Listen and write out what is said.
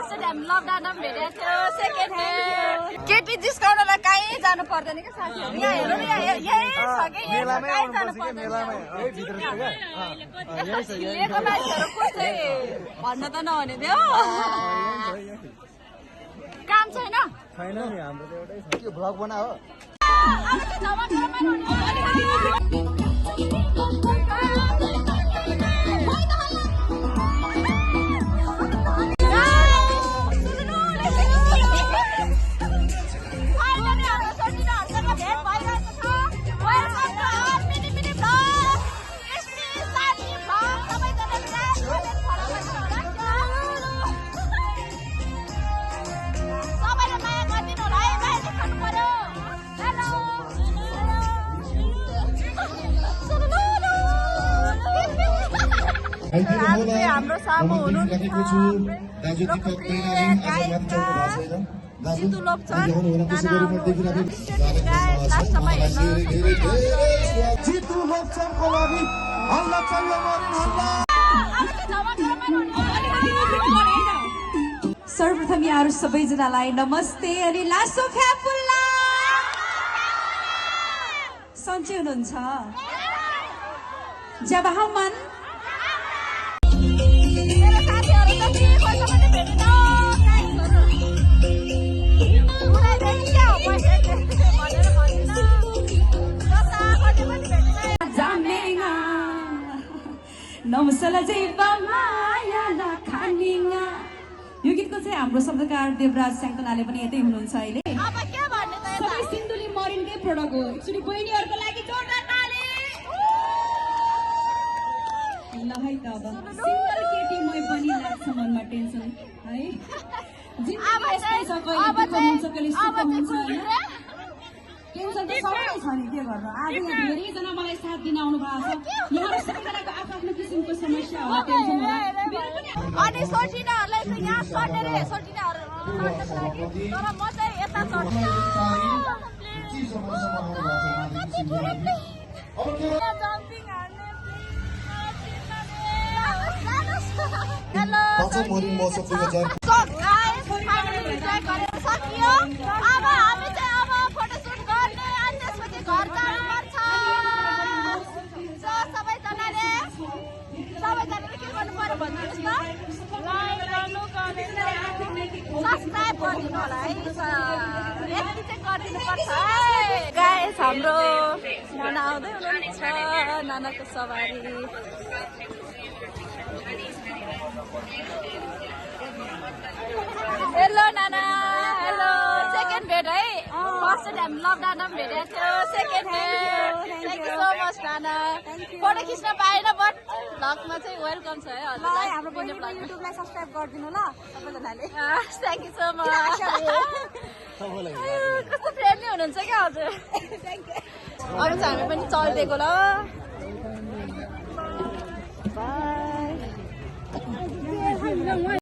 first time लकडाउनमा भेटेको थियो सेकेन्ड ह्यान्ड केटी जिस्काउनलाई कहीँ जानु पर्दैन क्या साथीहरू यहाँ हेर्नु नि यही छ कि कहीँ जानु पर्दैन लिएको मान्छेहरू कसै भन्न त नहुने थियो काम छैन छैन नि हाम्रो त एउटै छ के भ्लग बना हो हाम्रो सामु हुनुहुन्छ जितु लोप्छन् सर्वप्रथम यहाँहरू सबैजनालाई नमस्ते अनि लासो फ्याफुल्ला सन्चै हुनुहुन्छ जब हम मन नमसला माया नखानिङा यो गीतको चाहिँ हाम्रो शब्दकार देवराज स्याङ्कनाले पनि यतै हुनुहुन्छ अहिले सबै सिन्धुली मरिनकै प्रोडक्ट हो एक्चुअली बहिनीहरूको लागि जोरदार ताली ल है त अब सिंगल केटी मै पनि लाग्छ मनमा टेन्सन है जिन्दगी यस्तै छ कहिले दुःख हुन्छ कहिले सुख हुन्छ हैन टेन्सन त सबै छ नि के गर्नु आज यहाँ धेरैजना मलाई साथ दिन आउनु भएको छ यहाँ सबैजनाको आफ्नो किसिमको समस्या होला टेन्सन होला अनि सोटिनाहरूलाई चाहिँ यहाँ चढ्ने रे सोटिनाहरू चढ्नको लागि तर म चाहिँ यता चढ्छु हेलो सकियो अब हामी चाहिँ अब फोटोसुट गर्ने अनि त्यसपछि घर जानुपर्छ सबैजनाले के गर्नु पर्यो भन्नुहोस् न सब्सक्राइब गरिदिनु होला है यति चाहिँ गरिदिनु पर्छ गाइस हाम्रो नाना आउँदै हुनुहुन्छ नानाको सवारी हेलो नाना हेलो सेकेन्ड भेट है फर्स्ट टाइम लकडाउनमा भेटेको थियो second hand thank you so much Nana photo खिच्न पाएन बट भ्लगमा चाहिँ वेलकम छ है हजुरलाई हाम्रो युट्युबलाई सब्सक्राइब गरिदिनु ल सबैजनाले थ्याङ्क यू सो मच कस्तो फ्रेन्डली हुनुहुन्छ क्या हजुर अरू चाहिँ हामी पनि चलिदिएको ल बाई